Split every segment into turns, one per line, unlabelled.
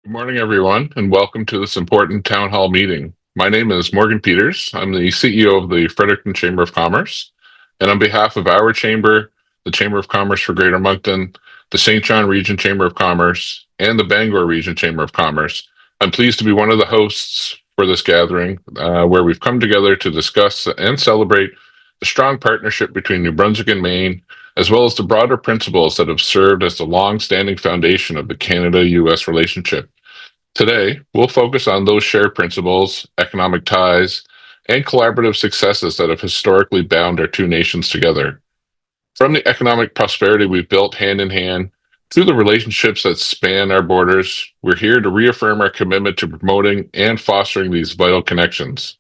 Good morning, everyone, and welcome to this important town hall meeting. My name is Morgan Peters. I'm the CEO of the Fredericton Chamber of Commerce. And on behalf of our chamber, the Chamber of Commerce for Greater Moncton, the St. John Region Chamber of Commerce, and the Bangor Region Chamber of Commerce, I'm pleased to be one of the hosts for this gathering, where we've come together to discuss and celebrate the strong partnership between New Brunswick and Maine, as well as the broader principles that have served as the long-standing foundation of the Canada-US relationship. Today, we'll focus on those shared principles, economic ties, and collaborative successes that have historically bound our two nations together. From the economic prosperity we've built hand in hand to the relationships that span our borders, we're here to reaffirm our commitment to promoting and fostering these vital connections.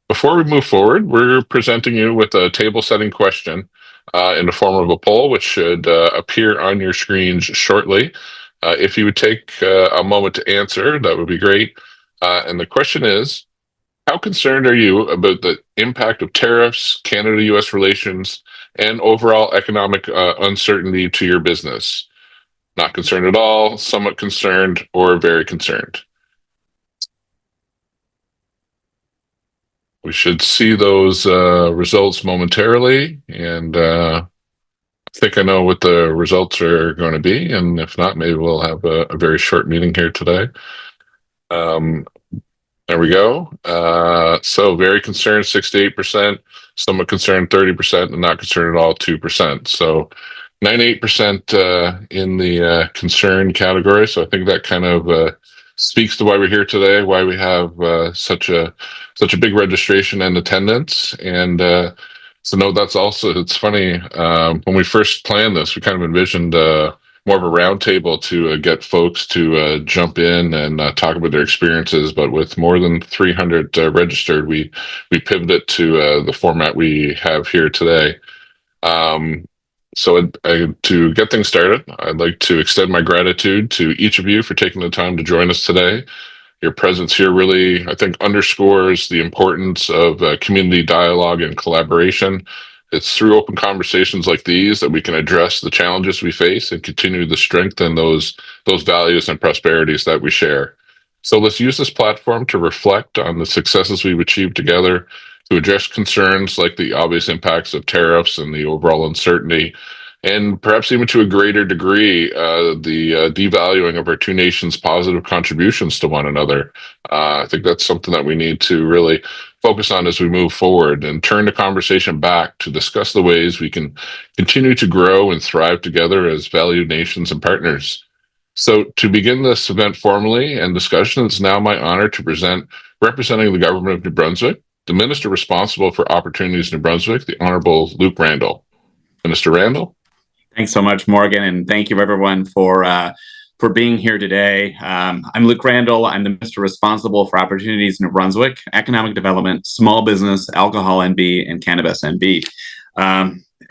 Before we move forward, we're presenting you with a table setting question in the form of a poll, which should appear on your screens shortly. If you would take a moment to answer, that would be great. And the question is, how concerned are you about the impact of tariffs, Canada-US relations, and overall economic uncertainty to your business? Not concerned at all, somewhat concerned, or very concerned. We should see those results momentarily, and I think I know what the results are going to be, and if not, maybe we'll have a very short meeting here today. There we go. So very concerned, 68%, somewhat concerned, 30%, and not concerned at all, 2%. So 98% in the concerned category. So I think that kind of speaks to why we're here today, why we have such a big registration and attendance. And so no, that's also, it's funny, when we first planned this, we kind of envisioned more of a roundtable to get folks to jump in and talk about their experiences. But with more than 300 registered, we pivoted to the format we have here today. So to get things started, I'd like to extend my gratitude to each of you for taking the time to join us today. Your presence here really, I think, underscores the importance of community dialogue and collaboration. It's through open conversations like these that we can address the challenges we face and continue to strengthen those values and prosperities that we share. So let's use this platform to reflect on the successes we've achieved together, to address concerns like the obvious impacts of tariffs and the overall uncertainty, and perhaps even to a greater degree, the devaluing of our two nations' positive contributions to one another. I think that's something that we need to really focus on as we move forward and turn the conversation back to discuss the ways we can continue to grow and thrive together as valued nations and partners. So to begin this event formally and discussion, it's now my honor to present, representing the government of New Brunswick, the Minister responsible for Opportunities New Brunswick, the Honorable Luke Randall. Minister Randall.
Thanks so much, Morgan, and thank you everyone for being here today. I'm Luke Randall. I'm the Minister responsible for Opportunities New Brunswick, Economic Development, Small Business, Alcohol NB, and Cannabis NB.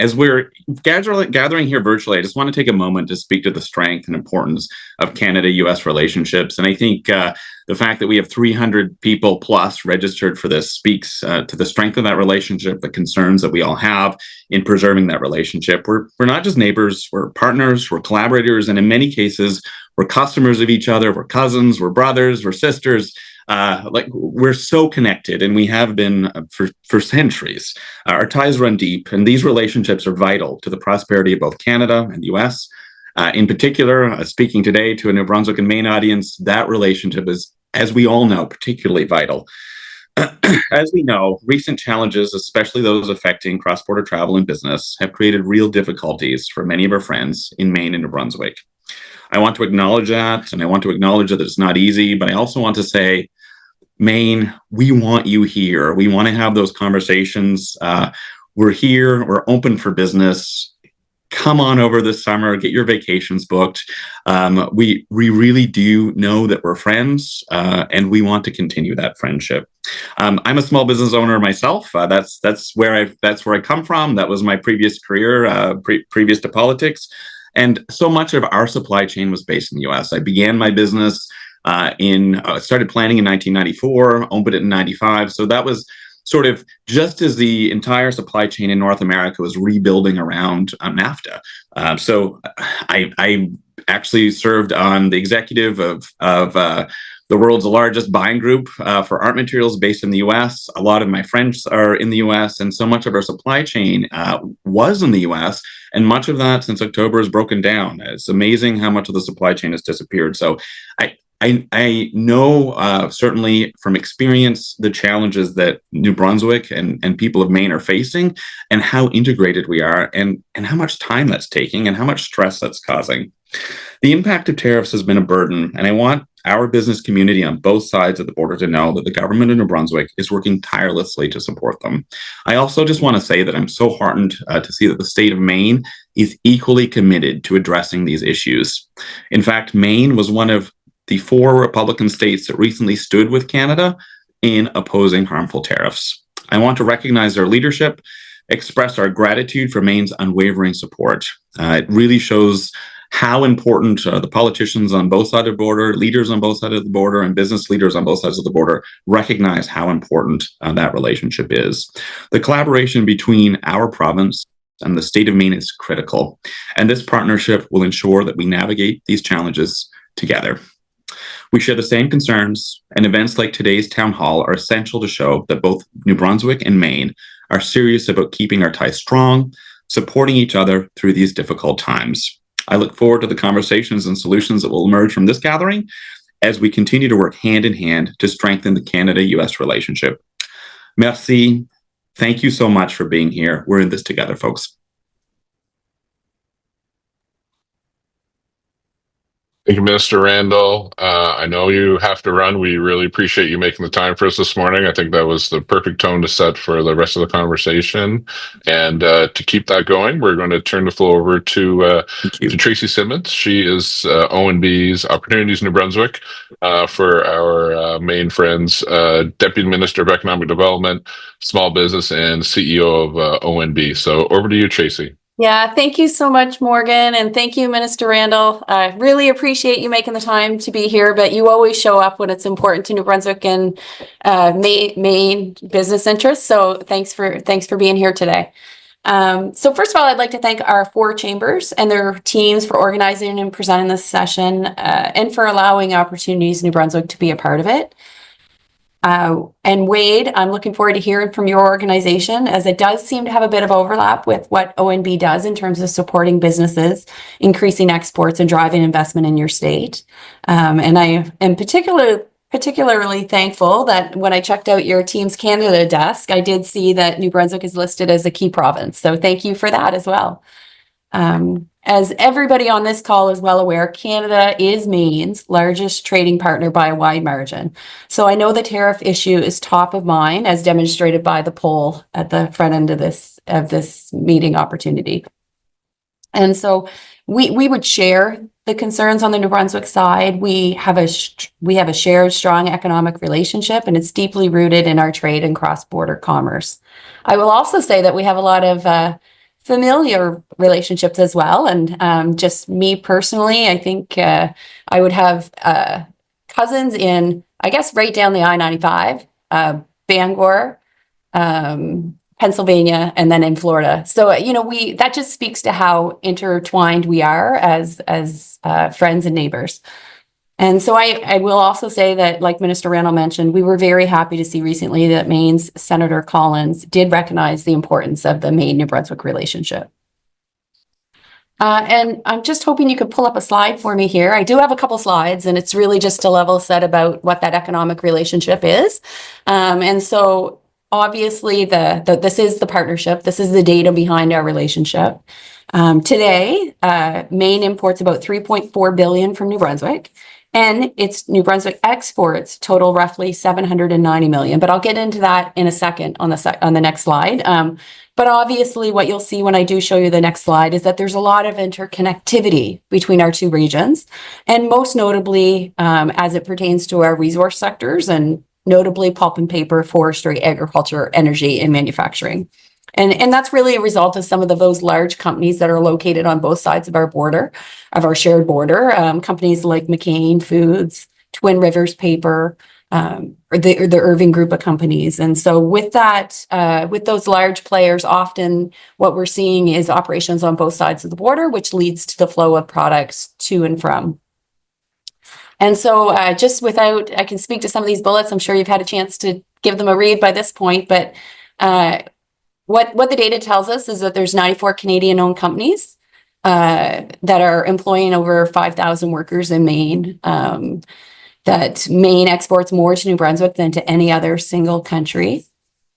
As we're gathering here virtually, I just want to take a moment to speak to the strength and importance of Canada-US relationships. And I think the fact that we have 300 people plus registered for this speaks to the strength of that relationship, the concerns that we all have in preserving that relationship. We're not just neighbors, we're partners, we're collaborators, and in many cases, we're customers of each other, we're cousins, we're brothers, we're sisters. We're so connected, and we have been for centuries. Our ties run deep, and these relationships are vital to the prosperity of both Canada and the US. In particular, speaking today to a New Brunswick and Maine audience, that relationship is, as we all know, particularly vital. As we know, recent challenges, especially those affecting cross-border travel and business, have created real difficulties for many of our friends in Maine and New Brunswick. I want to acknowledge that, and I want to acknowledge that it's not easy, but I also want to say, Maine, we want you here. We want to have those conversations. We're here. We're open for business. Come on over this summer. Get your vacations booked. We really do know that we're friends, and we want to continue that friendship. I'm a small business owner myself. That's where I come from. That was my previous career, previous to politics, and so much of our supply chain was based in the U.S. I began my business. Started planning in 1994, opened it in 95. So that was sort of just as the entire supply chain in North America was rebuilding around NAFTA. So I actually served on the executive of the world's largest buying group for art materials based in the US. A lot of my friends are in the US, and so much of our supply chain was in the US, and much of that since October is broken down. It's amazing how much of the supply chain has disappeared. So I know certainly from experience the challenges that New Brunswick and people of Maine are facing, and how integrated we are, and how much time that's taking, and how much stress that's causing. The impact of tariffs has been a burden, and I want our business community on both sides of the border to know that the government of New Brunswick is working tirelessly to support them. I also just want to say that I'm so heartened to see that the state of Maine is equally committed to addressing these issues. In fact, Maine was one of the 4 Republican states that recently stood with Canada in opposing harmful tariffs. I want to recognize their leadership, express our gratitude for Maine's unwavering support. It really shows how important the politicians on both sides of the border, leaders on both sides of the border, and business leaders on both sides of the border recognize how important that relationship is. The collaboration between our province and the state of Maine is critical, and this partnership will ensure that we navigate these challenges together. We share the same concerns, and events like today's town hall are essential to show that both New Brunswick and Maine are serious about keeping our ties strong, supporting each other through these difficult times. I look forward to the conversations and solutions that will emerge from this gathering as we continue to work hand in hand to strengthen the Canada-US relationship. Merci. Thank you so much for being here. We're in this together, folks.
Thank you, Minister Randall. I know you have to run. We really appreciate you making the time for us this morning. I think that was the perfect tone to set for the rest of the conversation. And to keep that going, we're going to turn the floor over to Tracy Simmons. She is ONB's Opportunities New Brunswick for our Maine friends, Deputy Minister of Economic Development, Small Business, and CEO of ONB. So over to you, Tracy.
Yeah, thank you so much, Morgan, and thank you, Minister Randall. I really appreciate you making the time to be here, but you always show up when it's important to New Brunswick and Maine business interests. So thanks for being here today. So first of all, I'd like to thank our 4 chambers and their teams for organizing and presenting this session, and for allowing Opportunities New Brunswick to be a part of it. And Wade, I'm looking forward to hearing from your organization, as it does seem to have a bit of overlap with what ONB does in terms of supporting businesses, increasing exports, and driving investment in your state. And I am particularly thankful that when I checked out your Teams Canada desk, I did see that New Brunswick is listed as a key province. So thank you for that as well. As everybody on this call is well aware, Canada is Maine's largest trading partner by a wide margin. So I know the tariff issue is top of mind, as demonstrated by the poll at the front end of this meeting opportunity. And so we would share the concerns on the New Brunswick side. We have a shared strong economic relationship, and it's deeply rooted in our trade and cross-border commerce. I will also say that we have a lot of familiar relationships as well. And just me personally, I think I would have cousins in, I guess, right down the I-95, Bangor, Pennsylvania, and then in Florida. So, that just speaks to how intertwined we are as friends and neighbors. And so I will also say that, like Minister Randall mentioned, we were very happy to see recently that Maine's Senator Collins did recognize the importance of the Maine-New Brunswick relationship. And I'm just hoping you could pull up a slide for me here. I do have a couple slides, and it's really just to level set about what that economic relationship is. And so obviously this is the partnership. This is the data behind our relationship. Today, Maine imports about $3.4 billion from New Brunswick. And its New Brunswick exports total roughly $790 million. But I'll get into that in a second on the next slide. But obviously, what you'll see when I do show you the next slide is that there's a lot of interconnectivity between our 2 regions, and most notably as it pertains to our resource sectors, and notably pulp and paper, forestry, agriculture, energy, and manufacturing. And that's really a result of some of those large companies that are located on both sides of our border, of our shared border. Companies like McCain Foods, Twin Rivers Paper, or the Irving group of companies. And so with that, with those large players, often what we're seeing is operations on both sides of the border, which leads to the flow of products to and from. And so just without, I can speak to some of these bullets. I'm sure you've had a chance to give them a read by this point, but what the data tells us is that there's 94 Canadian-owned companies that are employing over 5,000 workers in Maine. That Maine exports more to New Brunswick than to any other single country.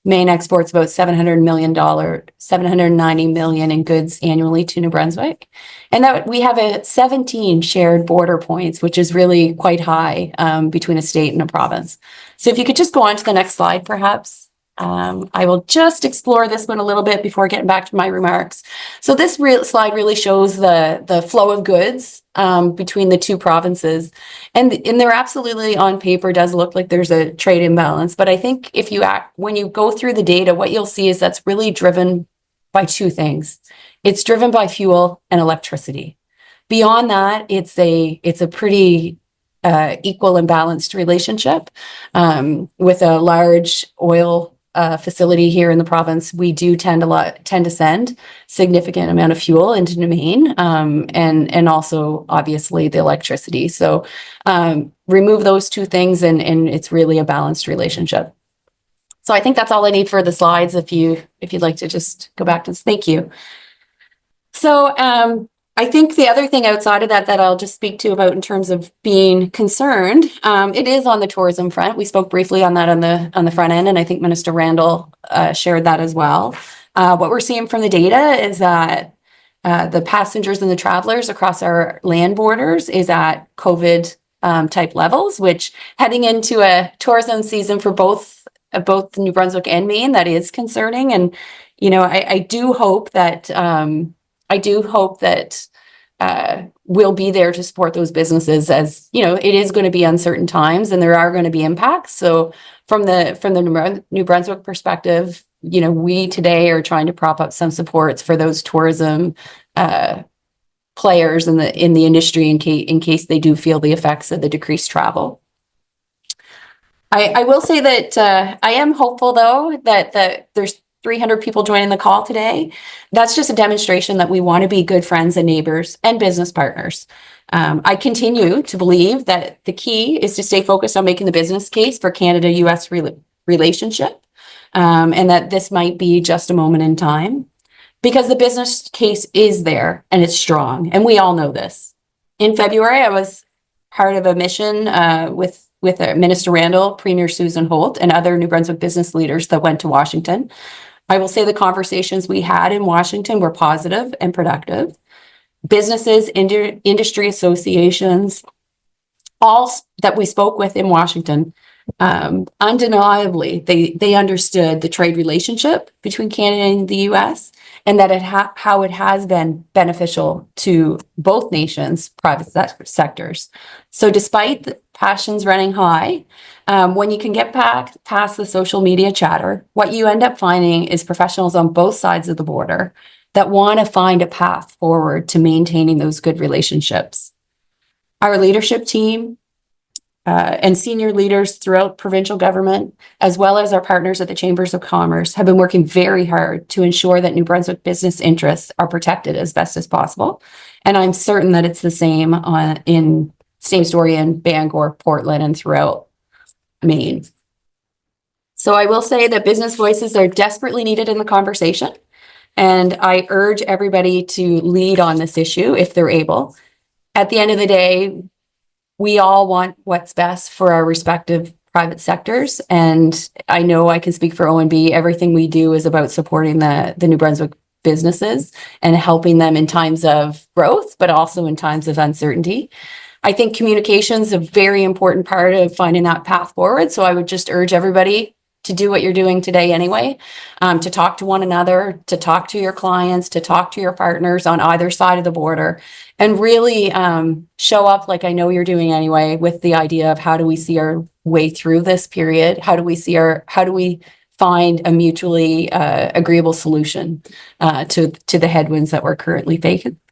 Maine exports about $790 million in goods annually to New Brunswick. And that we have 17 shared border points, which is really quite high between a state and a province. So if you could just go on to the next slide, perhaps. I will just explore this one a little bit before getting back to my remarks. So this slide really shows the flow of goods between the two provinces. And there absolutely on paper does look like there's a trade imbalance. But I think when you go through the data, what you'll see is that's really driven by two things. It's driven by fuel and electricity. Beyond that, it's a pretty equal and balanced relationship with a large oil facility here in the province. We do tend to send significant amount of fuel into Maine, and also obviously the electricity. So remove those two things and it's really a balanced relationship. So I think that's all I need for the slides. If you'd like to just go back to this, thank you. So I think the other thing outside of that I'll just speak to about in terms of being concerned, it is on the tourism front. We spoke briefly on that on the front end, and I think Minister Randall shared that as well. What we're seeing from the data is that the passengers and the travelers across our land borders is at COVID type levels, which heading into a tourism season for both New Brunswick and Maine, that is concerning. And I do hope that. We'll be there to support those businesses, as it is going to be uncertain times and there are going to be impacts. So from the New Brunswick perspective, we today are trying to prop up some supports for those tourism players in the industry in case they do feel the effects of the decreased travel. I will say that I am hopeful, though, that there's 300 people joining the call today. That's just a demonstration that we want to be good friends and neighbors and business partners. I continue to believe that the key is to stay focused on making the business case for Canada-US relationship, and that this might be just a moment in time, because the business case is there and it's strong, and we all know this. In February, I was part of a mission with Minister Randall, Premier Susan Holt, and other New Brunswick business leaders that went to Washington. I will say the conversations we had in Washington were positive and productive. Businesses, industry associations, all that we spoke with in Washington, undeniably, they understood the trade relationship between Canada and the US, and that how it has been beneficial to both nations' private sectors. So despite the passions running high, when you can get past the social media chatter, what you end up finding is professionals on both sides of the border that want to find a path forward to maintaining those good relationships. Our leadership team and senior leaders throughout provincial government, as well as our partners at the Chambers of Commerce, have been working very hard to ensure that New Brunswick business interests are protected as best as possible. And I'm certain that it's the same same story in Bangor, Portland, and throughout Maine. So I will say that business voices are desperately needed in the conversation. And I urge everybody to lead on this issue if they're able. At the end of the day, we all want what's best for our respective private sectors. And I know I can speak for ONB. Everything we do is about supporting the New Brunswick businesses and helping them in times of growth, but also in times of uncertainty. I think communication is a very important part of finding that path forward. So I would just urge everybody to do what you're doing today anyway, to talk to one another, to talk to your clients, to talk to your partners on either side of the border, and really show up like I know you're doing anyway, with the idea of how do we see our way through this period? How do we find a mutually agreeable solution to the headwinds that we're currently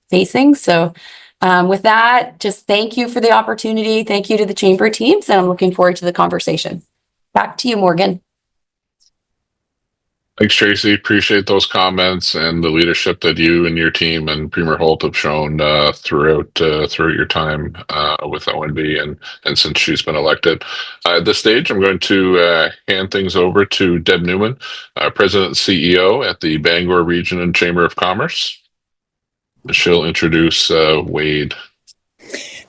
facing? So With that, just thank you for the opportunity. Thank you to the chamber teams, and I'm looking forward to the conversation. Back to you, Morgan.
Thanks, Tracy. Appreciate those comments and the leadership that you and your team and Premier Holt have shown throughout your time with ONB and since she's been elected. At this stage, I'm going to hand things over to Deb Newman, President and CEO at the Bangor Region and Chamber of Commerce. She'll introduce Wade.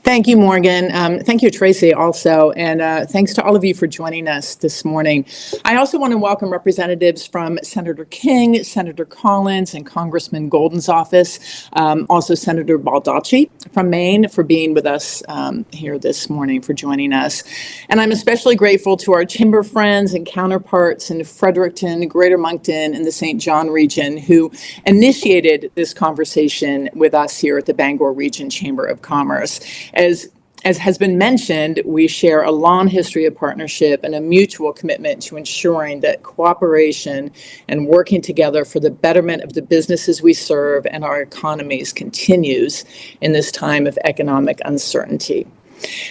Thank you, Morgan. Thank you, Tracy, also. And thanks to all of you for joining us this morning. I also want to welcome representatives from Senator King, Senator Collins, and Congressman Golden's office. Also, Senator Baldacci from Maine for being with us here this morning, for joining us. And I'm especially grateful to our chamber friends and counterparts in Fredericton, Greater Moncton, and the St. John region who initiated this conversation with us here at the Bangor Region Chamber of Commerce. As has been mentioned, we share a long history of partnership and a mutual commitment to ensuring that cooperation and working together for the betterment of the businesses we serve and our economies continues in this time of economic uncertainty.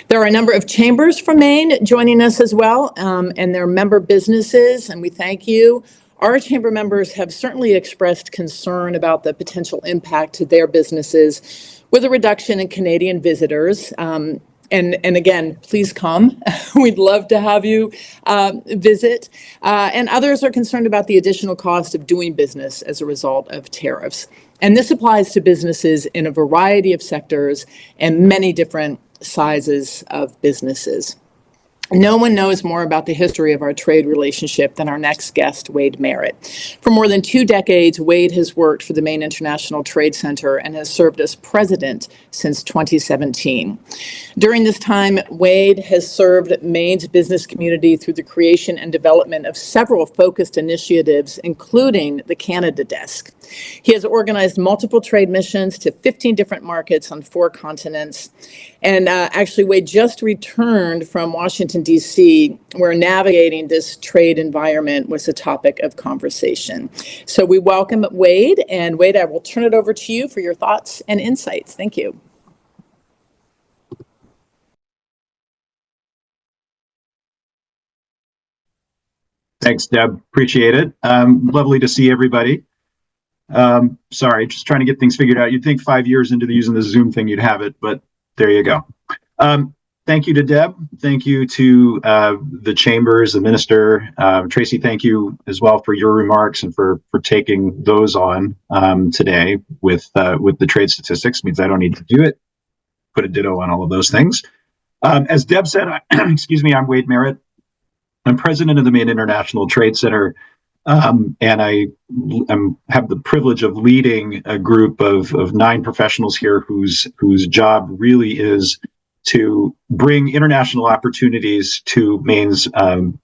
There are a number of chambers from Maine joining us as well, and their member businesses, and we thank you. Our chamber members have certainly expressed concern about the potential impact to their businesses with a reduction in Canadian visitors. And again, please come. We'd love to have you visit. And others are concerned about the additional cost of doing business as a result of tariffs. And this applies to businesses in a variety of sectors and many different sizes of businesses. No one knows more about the history of our trade relationship than our next guest, Wade Merritt. For more than 2 decades, Wade has worked for the Maine International Trade Center and has served as president since 2017. During this time, Wade has served Maine's business community through the creation and development of several focused initiatives, including the Canada Desk. He has organized multiple trade missions to 15 different markets on 4 continents. And actually, Wade just returned from Washington, D.C., where navigating this trade environment was a topic of conversation. So we welcome Wade. And Wade, I will turn it over to you for your thoughts and insights. Thank you.
Thanks, Deb. Appreciate it. Lovely to see everybody. Sorry, just trying to get things figured out. You'd think 5 years into using the Zoom thing, you'd have it, but there you go. Thank you to Deb. Thank you to the chambers, the minister. Tracy, thank you as well for your remarks and for taking those on today with the trade statistics. It means I don't need to do it. Put a ditto on all of those things. As Deb said, excuse me, I'm Wade Merritt. I'm president of the Maine International Trade Center. And I have the privilege of leading a group of 9 professionals here whose job really is to bring international opportunities to Maine's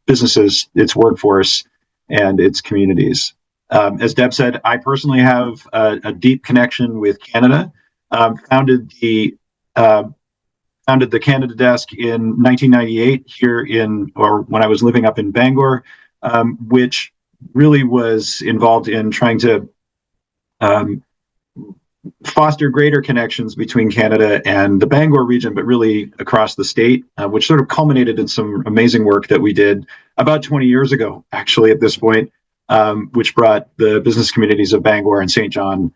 businesses, its workforce, and its communities. As Deb said, I personally have a deep connection with Canada. Founded the Canada Desk in 1998 here when I was living up in Bangor, which really was involved in trying to foster greater connections between Canada and the Bangor region, but really across the state, which sort of culminated in some amazing work that we did about 20 years ago, actually, at this point, which brought the business communities of Bangor and St. John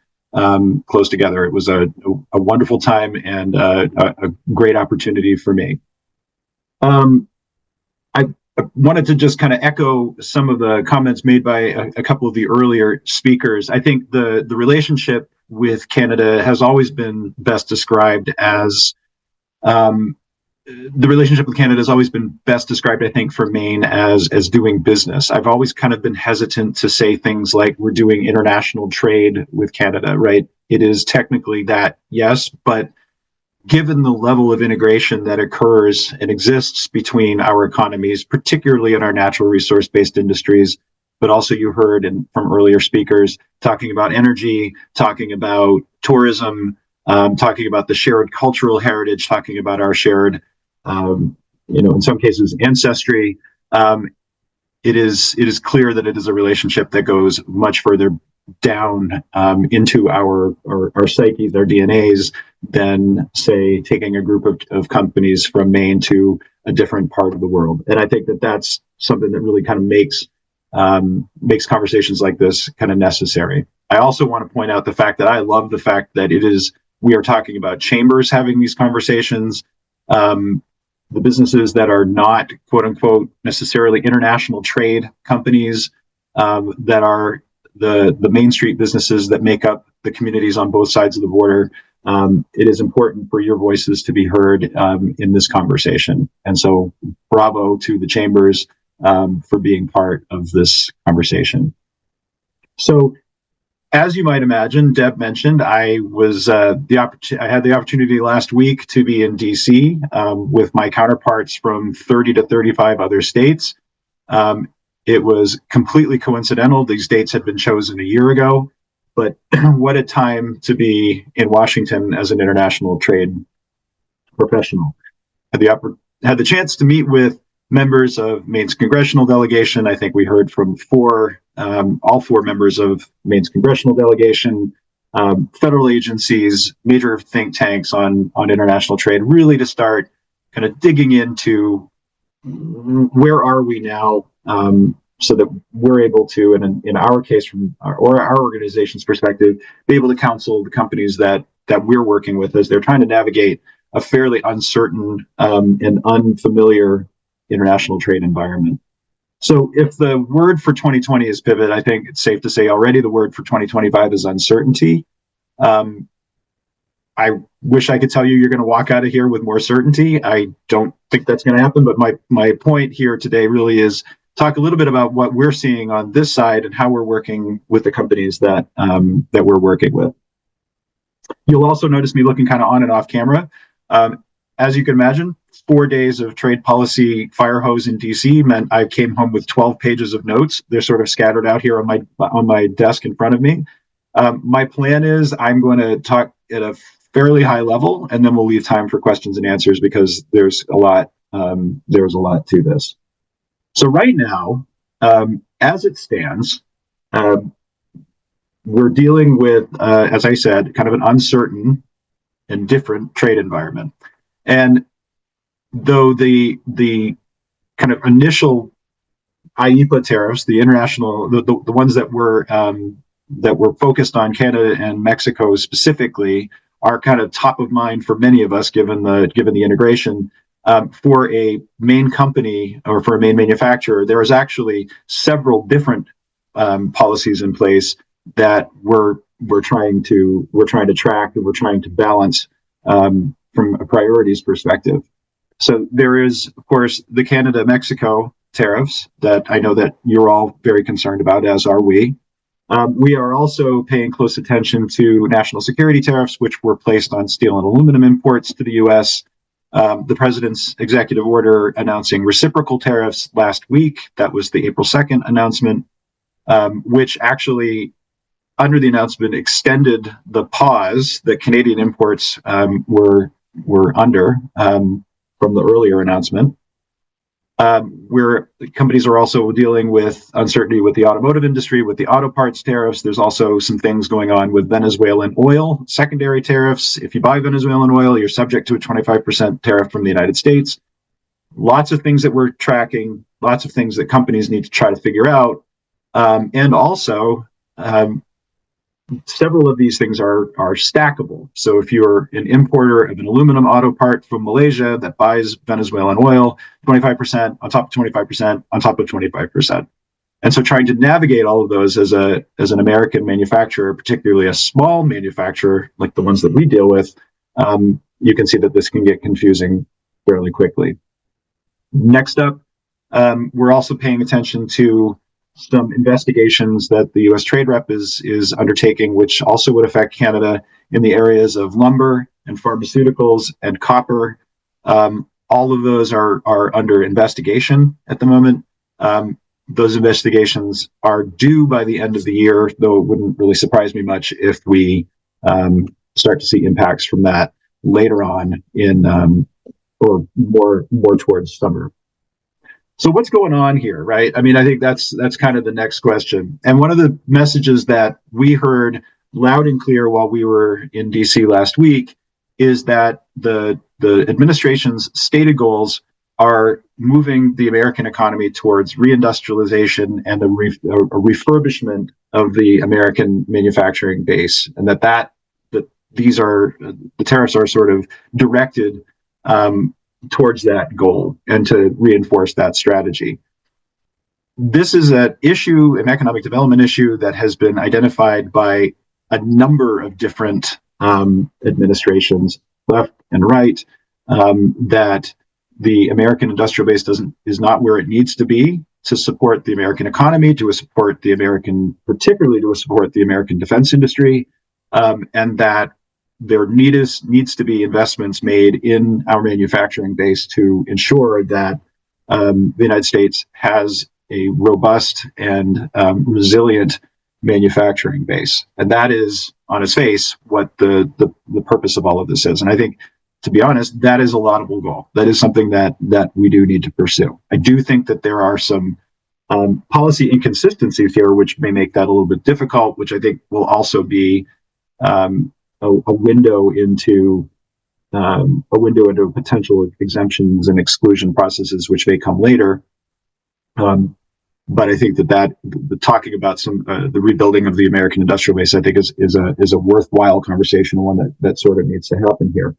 close together. It was a wonderful time and a great opportunity for me. I wanted to just kind of echo some of the comments made by a couple of the earlier speakers. I think the relationship with Canada has always been best described as the relationship with Canada has always been best described, I think, for Maine as doing business. I've always kind of been hesitant to say things like we're doing international trade with Canada, right? It is technically that, yes, but given the level of integration that occurs and exists between our economies, particularly in our natural resource-based industries, but also you heard from earlier speakers talking about energy, talking about tourism, talking about the shared cultural heritage, talking about our shared, in some cases, ancestry. It is clear that it is a relationship that goes much further down into our psyches, our DNAs, than say taking a group of companies from Maine to a different part of the world. And I think that that's something that really kind of makes conversations like this kind of necessary. I also want to point out the fact that I love the fact that we are talking about chambers having these conversations. The businesses that are not quote unquote necessarily international trade companies, that are the Main Street businesses that make up the communities on both sides of the border. It is important for your voices to be heard in this conversation. And so bravo to the chambers for being part of this conversation. So as you might imagine, Deb mentioned, I had the opportunity last week to be in DC with my counterparts from 30 to 35 other states. It was completely coincidental. These dates had been chosen a year ago, but what a time to be in Washington as an international trade professional. Had the chance to meet with members of Maine's congressional delegation. I think we heard from all four members of Maine's congressional delegation, federal agencies, major think tanks on international trade, really to start kind of digging into where are we now, so that we're able to, and in our case, from our organization's perspective, be able to counsel the companies that we're working with as they're trying to navigate a fairly uncertain and unfamiliar international trade environment. So if the word for 2020 is pivot, I think it's safe to say already the word for 2025 is uncertainty. I wish I could tell you you're going to walk out of here with more certainty. I don't think that's going to happen, but my point here today really is talk a little bit about what we're seeing on this side and how we're working with the companies that we're working with. You'll also notice me looking kind of on and off camera. As you can imagine, 4 days of trade policy fire hose in DC meant I came home with 12 pages of notes. They're sort of scattered out here on my desk in front of me. My plan is I'm going to talk at a fairly high level, and then we'll leave time for questions and answers because there's a lot to this. So right now, as it stands, we're dealing with, as I said, kind of an uncertain and different trade environment. And though the kind of initial IEEPA tariffs, the international, the ones that were focused on Canada and Mexico specifically, are kind of top of mind for many of us, given the integration. For a main company or for a main manufacturer, there is actually several different policies in place that we're trying to track and we're trying to balance from a priorities perspective. So there is, of course, the Canada-Mexico tariffs that I know that you're all very concerned about, as are we. We are also paying close attention to national security tariffs, which were placed on steel and aluminum imports to the U.S. The president's executive order announcing reciprocal tariffs last week, that was the April 2nd announcement, which actually, under the announcement, extended the pause that Canadian imports were under from the earlier announcement. Where companies are also dealing with uncertainty with the automotive industry, with the auto parts tariffs. There's also some things going on with Venezuelan oil, secondary tariffs. If you buy Venezuelan oil, you're subject to a 25% tariff from the United States. Lots of things that we're tracking, lots of things that companies need to try to figure out. And also, several of these things are stackable. So if you're an importer of an aluminum auto part from Malaysia that buys Venezuelan oil, 25% on top of 25% on top of 25%. And so trying to navigate all of those as an American manufacturer, particularly a small manufacturer like the ones that we deal with, you can see that this can get confusing fairly quickly. Next up, we're also paying attention to some investigations that the U.S. Trade Rep is undertaking, which also would affect Canada in the areas of lumber and pharmaceuticals and copper. All of those are under investigation at the moment. Those investigations are due by the end of the year, though it wouldn't really surprise me much if we start to see impacts from that later on in or more towards summer. So what's going on here, right? I mean, I think that's kind of the next question. And one of the messages that we heard loud and clear while we were in DC last week is that the administration's stated goals are moving the American economy towards reindustrialization and a refurbishment of the American manufacturing base, and that these are the tariffs are sort of directed towards that goal and to reinforce that strategy. This is an economic development issue that has been identified by a number of different administrations, left and right, that the American industrial base is not where it needs to be to support the American economy, particularly to support the American defense industry, and that there needs to be investments made in our manufacturing base to ensure that the United States has a robust and resilient manufacturing base. And that is, on its face, what the purpose of all of this is. And I think, to be honest, that is a laudable goal. That is something that we do need to pursue. I do think that there are some policy inconsistencies here, which may make that a little bit difficult, which I think will also be a window into potential exemptions and exclusion processes, which may come later. But I think that talking about the rebuilding of the American industrial base, I think is a worthwhile conversation, one that sort of needs to happen here.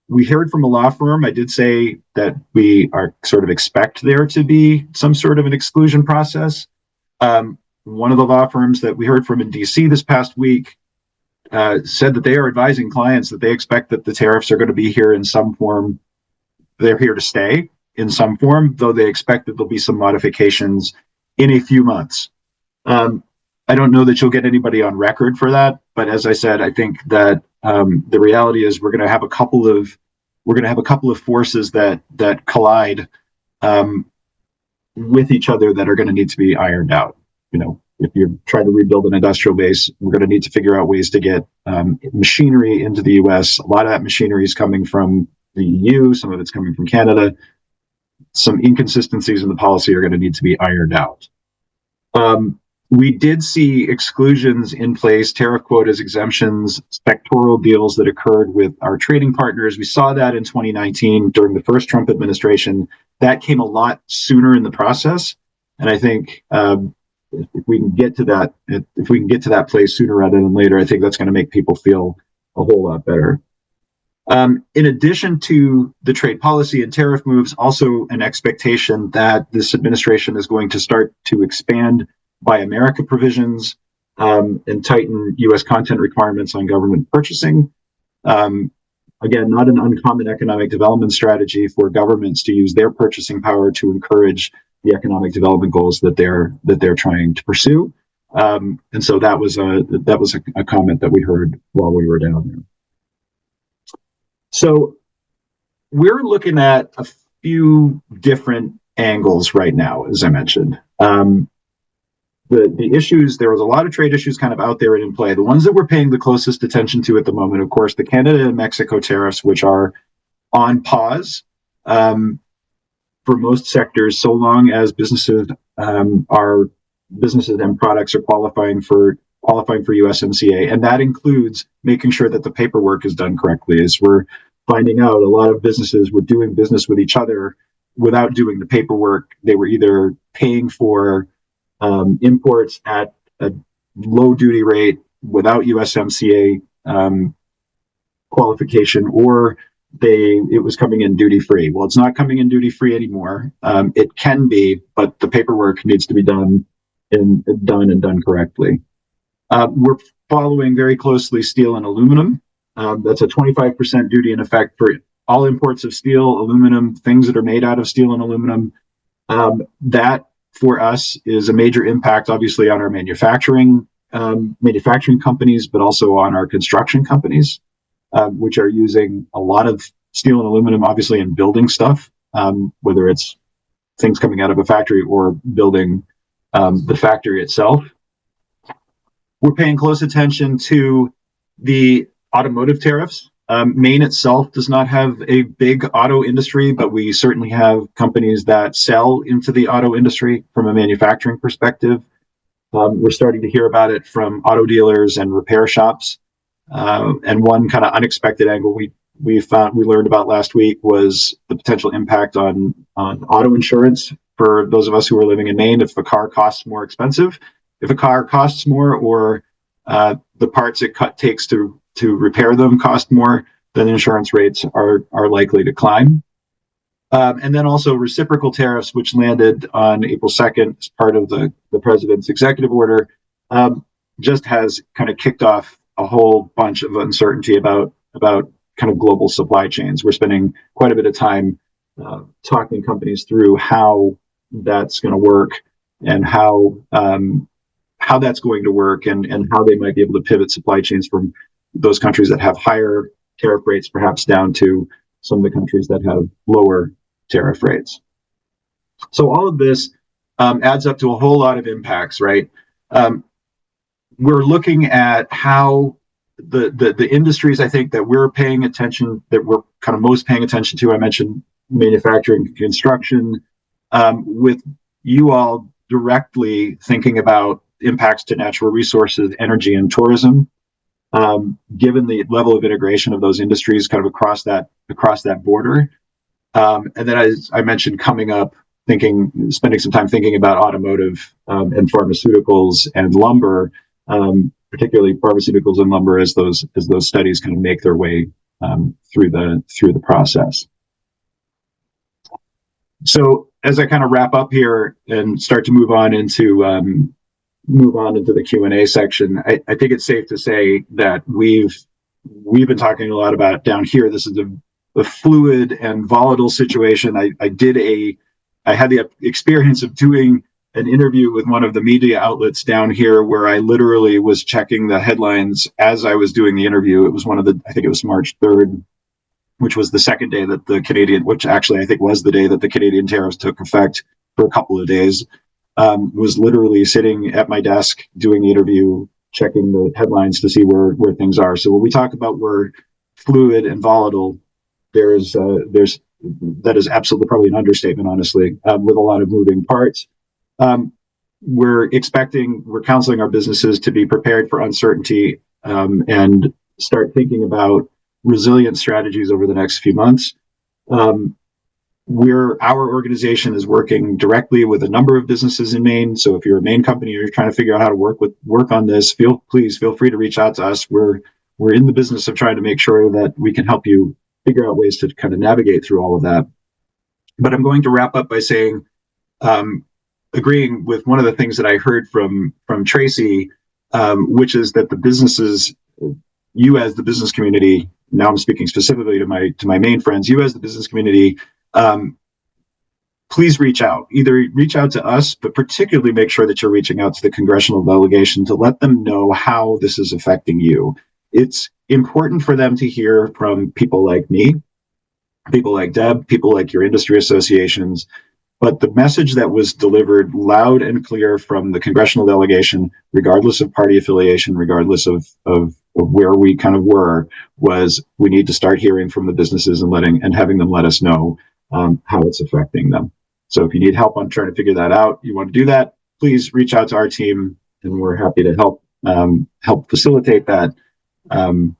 We heard from a law firm. I did say that we are sort of expect there to be some sort of an exclusion process. One of the law firms that we heard from in DC this past week said that they are advising clients that they expect that the tariffs are going to be here in some form. They're here to stay in some form, though they expect that there'll be some modifications in a few months. I don't know that you'll get anybody on record for that, but as I said, I think that the reality is we're going to have a couple of forces that collide with each other that are going to need to be ironed out. You know, if you're trying to rebuild an industrial base, we're going to need to figure out ways to get machinery into the U.S. A lot of that machinery is coming from the EU, some of it's coming from Canada. Some inconsistencies in the policy are going to need to be ironed out. We did see exclusions in place, tariff quotas, exemptions, sectoral deals that occurred with our trading partners. We saw that in 2019 during the first Trump administration. That came a lot sooner in the process. And I think if we can get to that place sooner rather than later, I think that's going to make people feel a whole lot better. In addition to the trade policy and tariff moves, also an expectation that this administration is going to start to expand Buy America provisions and tighten U.S. content requirements on government purchasing. Again, not an uncommon economic development strategy for governments to use their purchasing power to encourage the economic development goals that they're trying to pursue. And so that was a comment that we heard while we were down there. So we're looking at a few different angles right now, as I mentioned. The issues, there was a lot of trade issues kind of out there and in play. The ones that we're paying the closest attention to at the moment, of course, the Canada and Mexico tariffs, which are on pause for most sectors, so long as businesses and products are qualifying for USMCA, and that includes making sure that the paperwork is done correctly. As we're finding out, a lot of businesses were doing business with each other without doing the paperwork. They were either paying for imports at a low duty rate without USMCA qualification, or it was coming in duty free. Well, it's not coming in duty free anymore. It can be, but the paperwork needs to be done correctly. We're following very closely steel and aluminum. That's a 25% duty in effect for all imports of steel, aluminum, things that are made out of steel and aluminum. That for us is a major impact, obviously, on our manufacturing companies, but also on our construction companies, which are using a lot of steel and aluminum, obviously, in building stuff, whether it's things coming out of a factory or building the factory itself. We're paying close attention to the automotive tariffs. Maine itself does not have a big auto industry, but we certainly have companies that sell into the auto industry from a manufacturing perspective. We're starting to hear about it from auto dealers and repair shops. And one kind of unexpected angle we learned about last week was the potential impact on auto insurance for those of us who are living in Maine. If a car costs more expensive, if a car costs more, or the parts it takes to repair them cost more, then insurance rates are likely to climb. And then also reciprocal tariffs, which landed on April 2nd as part of the president's executive order, just has kind of kicked off a whole bunch of uncertainty about kind of global supply chains. We're spending quite a bit of time talking companies through how that's going to work and how that's going to work and how they might be able to pivot supply chains from those countries that have higher tariff rates, perhaps down to some of the countries that have lower tariff rates. So all of this adds up to a whole lot of impacts, right? We're looking at how the industries, I think, that we're paying attention, that we're kind of most paying attention to. I mentioned manufacturing, construction, with you all directly thinking about impacts to natural resources, energy, and tourism. Given the level of integration of those industries kind of across that border. And then as I mentioned, coming up, spending some time thinking about automotive and pharmaceuticals and lumber, particularly pharmaceuticals and lumber as those studies kind of make their way through the process. So as I kind of wrap up here and start to move on into the Q&A section, I think it's safe to say that we've been talking a lot about down here. This is a fluid and volatile situation. I had the experience of doing an interview with one of the media outlets down here where I literally was checking the headlines as I was doing the interview. It was I think it was March 3rd, which was the second day that which actually I think was the day that the Canadian tariffs took effect for a couple of days. Was literally sitting at my desk doing the interview, checking the headlines to see where things are. So when we talk about we're fluid and volatile, that is absolutely probably an understatement, honestly, with a lot of moving parts. We're counseling our businesses to be prepared for uncertainty and start thinking about resilient strategies over the next few months. Our organization is working directly with a number of businesses in Maine. So if you're a Maine company or you're trying to figure out how to work on this, please feel free to reach out to us. We're in the business of trying to make sure that we can help you figure out ways to kind of navigate through all of that. But I'm going to wrap up by saying, agreeing with one of the things that I heard from Tracy, which is that the businesses, you as the business community, now I'm speaking specifically to my Maine friends, you as the business community, please reach out. Either reach out to us, but particularly make sure that you're reaching out to the congressional delegation to let them know how this is affecting you. It's important for them to hear from people like me, people like Deb, people like your industry associations. But the message that was delivered loud and clear from the congressional delegation, regardless of party affiliation, regardless of where we kind of were, was we need to start hearing from the businesses and having them let us know how it's affecting them. So if you need help on trying to figure that out, you want to do that, please reach out to our team, and we're happy to help facilitate that. And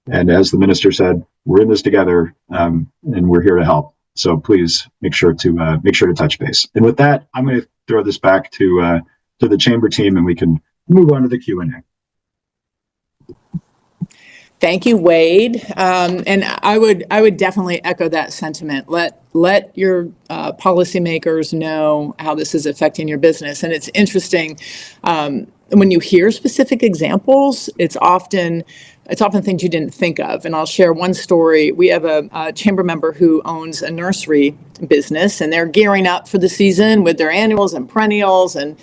as the minister said, we're in this together, and we're here to help. So please make sure to touch base. And with that, I'm going to throw this back to the chamber team, and we can move on to the Q&A.
Thank you, Wade. And I would definitely echo that sentiment. Let your policymakers know how this is affecting your business. And it's interesting when you hear specific examples, it's often things you didn't think of. And I'll share one story. We have a chamber member who owns a nursery business, and they're gearing up for the season with their annuals and perennials and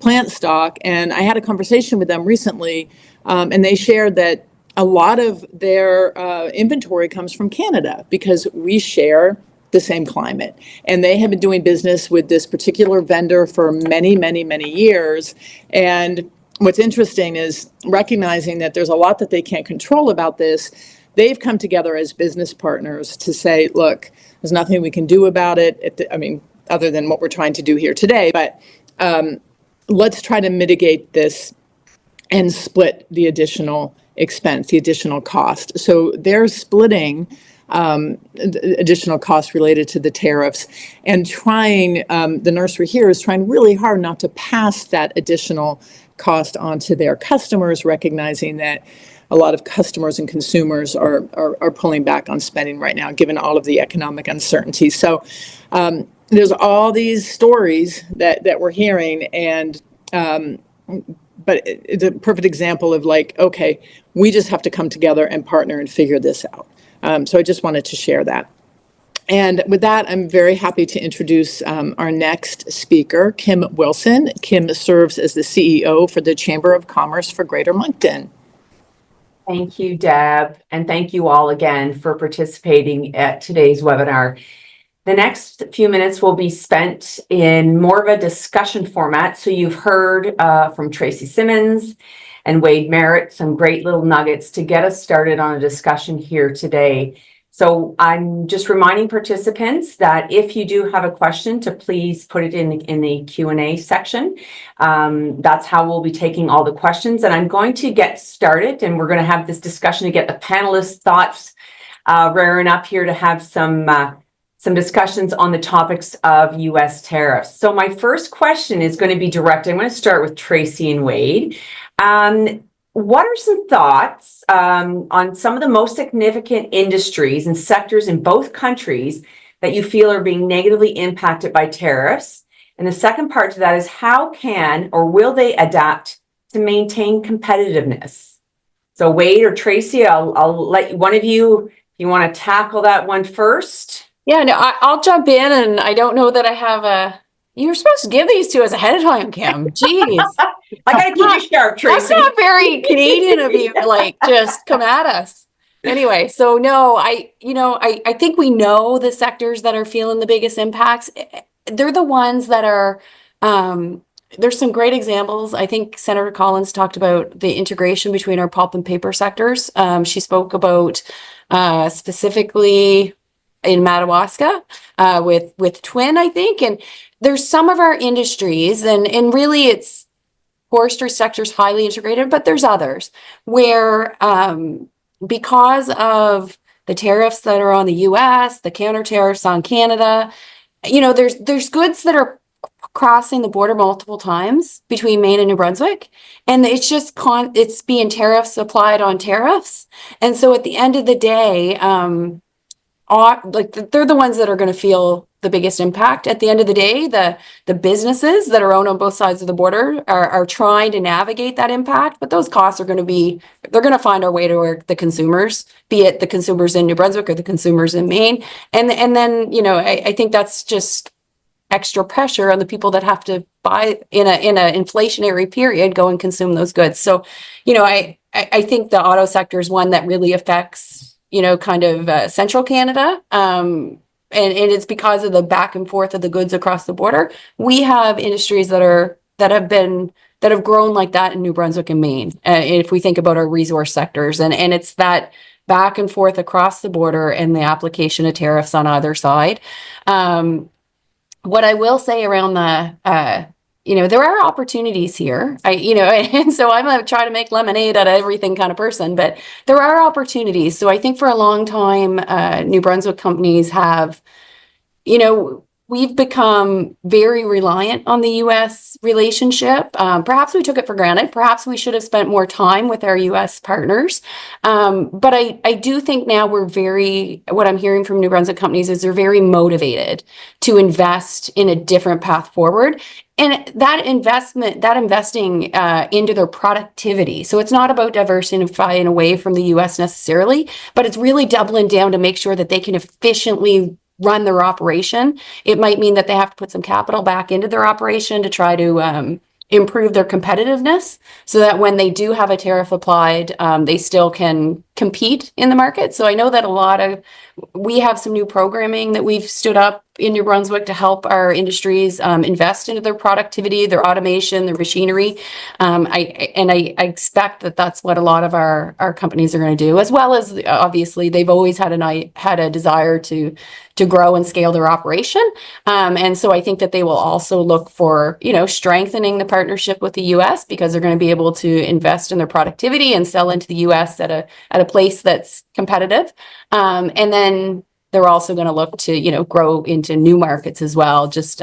plant stock. And I had a conversation with them recently, and they shared that a lot of their inventory comes from Canada because we share the same climate. And they have been doing business with this particular vendor for many, many, many years. And what's interesting is recognizing that there's a lot that they can't control about this, they've come together as business partners to say, look, there's nothing we can do about it. I mean, other than what we're trying to do here today, but let's try to mitigate this and split the additional expense, the additional cost. So they're splitting the additional costs related to the tariffs and trying, the nursery here is trying really hard not to pass that additional cost onto their customers, recognizing that a lot of customers and consumers are pulling back on spending right now, given all of the economic uncertainty. So there's all these stories that we're hearing, and but it's a perfect example of like, okay, we just have to come together and partner and figure this out. So I just wanted to share that. And with that, I'm very happy to introduce our next speaker, Kim Wilson. Kim serves as the CEO for the Chamber of Commerce for Greater Moncton.
Thank you, Deb, and thank you all again for participating at today's webinar. The next few minutes will be spent in more of a discussion format. So you've heard from Tracy Simmons and Wade Merritt, some great little nuggets to get us started on a discussion here today. So I'm just reminding participants that if you do have a question, to please put it in the Q&A section. That's how we'll be taking all the questions. And I'm going to get started, and we're going to have this discussion to get the panelists' thoughts rearing up here to have some discussions on the topics of U.S. tariffs. So my first question is going to be directed. I'm going to start with Tracy and Wade. What are some thoughts on some of the most significant industries and sectors in both countries that you feel are being negatively impacted by tariffs? And the second part to that is, how can or will they adapt to maintain competitiveness? So Wade or Tracy, I'll let one of you, if you want to tackle that one first.
Yeah, no, I'll jump in, and I don't know that I have you were supposed to give these to us ahead of time, Kim. Jeez.
I gotta keep you sharp, Tracy.
That's not very Canadian of you, like, just come at us. Anyway, so no, I think we know the sectors that are feeling the biggest impacts. They're the ones that are, there's some great examples. I think Senator Collins talked about the integration between our pulp and paper sectors. She spoke about specifically in Madawaska with Twin, I think. And there's some of our industries, and really it's forestry sector's highly integrated, but there's others where because of the tariffs that are on the US, the counter tariffs on Canada, there's goods that are crossing the border multiple times between Maine and New Brunswick, and it's just it's being tariffs applied on tariffs. And so at the end of the day, they're the ones that are going to feel the biggest impact. At the end of the day, the businesses that are owned on both sides of the border are trying to navigate that impact, but those costs are going to they're going to find our way to the consumers, be it the consumers in New Brunswick or the consumers in Maine. And then, I think that's just extra pressure on the people that have to buy in a inflationary period, go and consume those goods. So, I think the auto sector is one that really affects kind of central Canada. And it's because of the back and forth of the goods across the border. We have industries that have grown like that in New Brunswick and Maine. If we think about our resource sectors, and it's that back and forth across the border and the application of tariffs on either side. What I will say around there are opportunities here. And so I'm going to try to make lemonade out of everything kind of person, but there are opportunities. So I think for a long time, New Brunswick companies have, we've become very reliant on the U.S. relationship. Perhaps we took it for granted. Perhaps we should have spent more time with our U.S. partners. But I do think now what I'm hearing from New Brunswick companies is they're very motivated to invest in a different path forward. And that investing into their productivity. So it's not about diversifying away from the U.S. necessarily, but it's really doubling down to make sure that they can efficiently run their operation. It might mean that they have to put some capital back into their operation to try to improve their competitiveness, so that when they do have a tariff applied, they still can compete in the market. So I know that we have some new programming that we've stood up in New Brunswick to help our industries invest into their productivity, their automation, their machinery. I expect that that's what a lot of our companies are going to do, as well as obviously they've always had a desire to grow and scale their operation. And so I think that they will also look for, strengthening the partnership with the US, because they're going to be able to invest in their productivity and sell into the US at a place that's competitive. And then they're also going to look to, grow into new markets as well. Just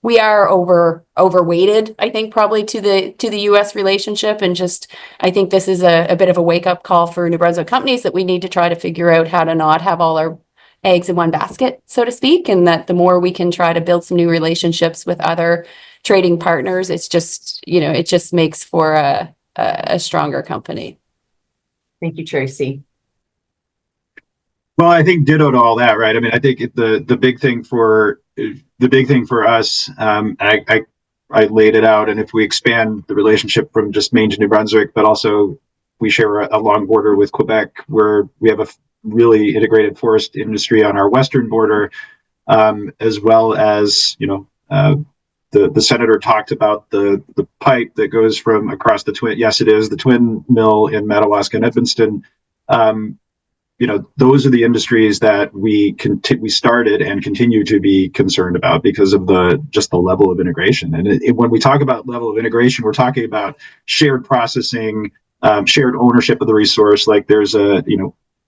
we are overweighted, I think, probably to the US relationship. And just I think this is a bit of a wake-up call for New Brunswick companies that we need to try to figure out how to not have all our eggs in one basket, so to speak, and that the more we can try to build some new relationships with other trading partners, it's just, it just makes for a stronger company.
Thank you, Tracy.
Well, I think ditto to all that, right? I mean, I think the big thing for us, I laid it out, and if we expand the relationship from just Maine to New Brunswick, but also we share a long border with Quebec, where we have a really integrated forest industry on our western border, as well as the senator talked about the pipe that goes from across the twin. Yes, it is the twin mill in Madawaska and Edmundston. Those are the industries that we started and continue to be concerned about because of the level of integration. And when we talk about level of integration, we're talking about shared processing, shared ownership of the resource. Like there's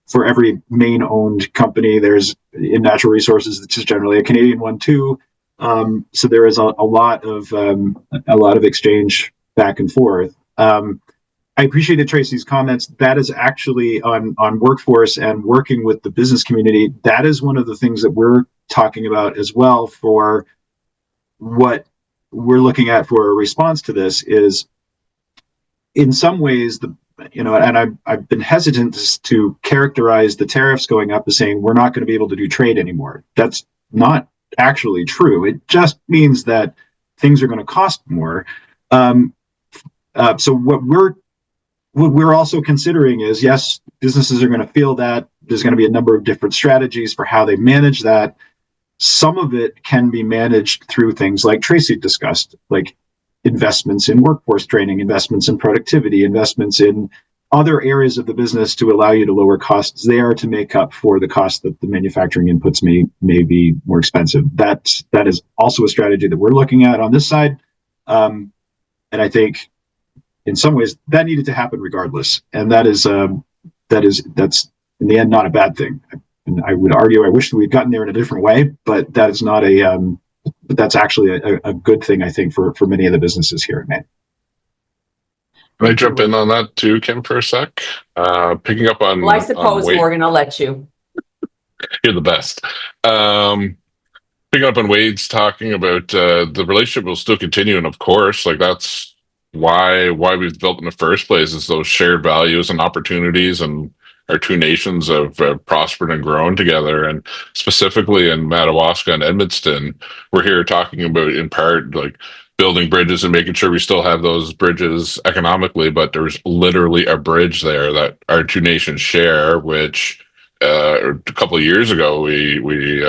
for every Maine-owned company, there's in natural resources, it's just generally a Canadian one too. So there is a lot of exchange back and forth. I appreciated Tracy's comments. That is actually on workforce and working with the business community. That is one of the things that we're talking about as well for what we're looking at for a response to this is in some ways and I've been hesitant to characterize the tariffs going up as saying we're not going to be able to do trade anymore. That's not actually true. It just means that things are going to cost more. So what we're also considering is, yes, businesses are going to feel that. There's going to be a number of different strategies for how they manage that. Some of it can be managed through things like Tracy discussed, like investments in workforce training, investments in productivity, investments in other areas of the business to allow you to lower costs there to make up for the cost that the manufacturing inputs may be more expensive. That is also a strategy that we're looking at on this side. And I think in some ways that needed to happen regardless. And that's in the end not a bad thing. And I would argue I wish that we'd gotten there in a different way, but that is not but that's actually a good thing, I think, for many of the businesses here in Maine.
Can I jump in on that too, Kim, for a sec? Picking up on.
Well, I suppose, Morgan, I'll let you.
You're the best. Picking up on Wade's talking about the relationship will still continue, and of course, like that's why we've built in the first place is those shared values and opportunities, and our two nations have prospered and grown together. And specifically in Madawaska and Edmundston, we're here talking about in part like building bridges and making sure we still have those bridges economically, but there's literally a bridge there that our two nations share, which a couple of years ago we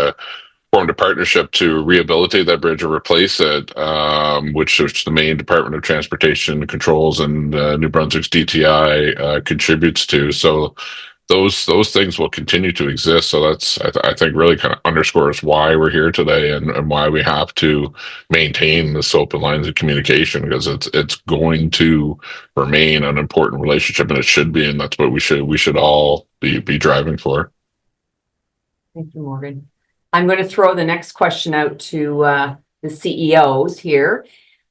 formed a partnership to rehabilitate that bridge or replace it, which the Maine Department of Transportation controls and New Brunswick's DTI contributes to. So those things will continue to exist. So that's I think really kind of underscores why we're here today and why we have to maintain this open lines of communication, because it's going to remain an important relationship, and it should be, and that's what we should all be driving for.
Thank you, Morgan. I'm going to throw the next question out to the CEOs here.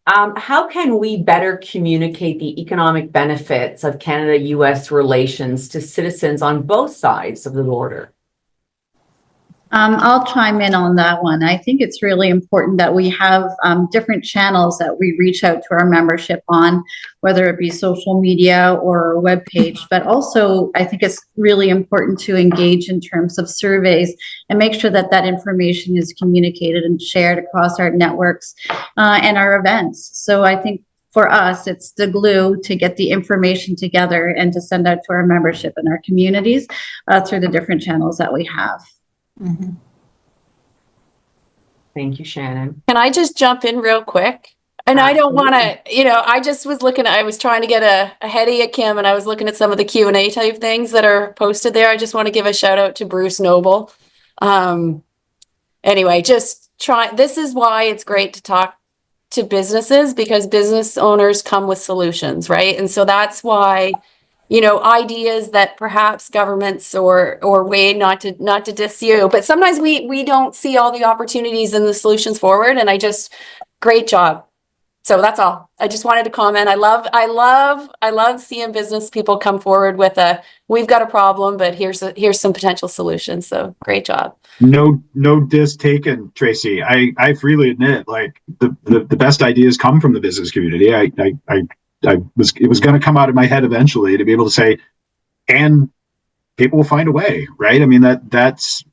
How can we better communicate the economic benefits of Canada-US relations to citizens on both sides of the border?
I'll chime in on that one. I think it's really important that we have different channels that we reach out to our membership on, whether it be social media or a webpage. But also, I think it's really important to engage in terms of surveys and make sure that that information is communicated and shared across our networks and our events. So I think for us, it's the glue to get the information together and to send out to our membership and our communities through the different channels that we have.
Mm-hmm.
Thank you, Shannon.
Can I just jump in real quick? And I don't want to, I just was I was trying to get ahead of you, Kim, and I was looking at some of the Q&A type things that are posted there. I just want to give a shout out to Bruce Noble. Anyway, this is why it's great to talk to businesses, because business owners come with solutions, right? And so that's why, ideas that perhaps governments or Wade, not to diss you, but sometimes we don't see all the opportunities and the solutions forward. And great job. So that's all. I just wanted to comment. I love seeing business people come forward with we've got a problem, but here's some potential solutions. So great job.
No diss taken, Tracy. I freely admit, like the best ideas come from the business community. It was going to come out of my head eventually to be able to say, and people will find a way, right? I mean,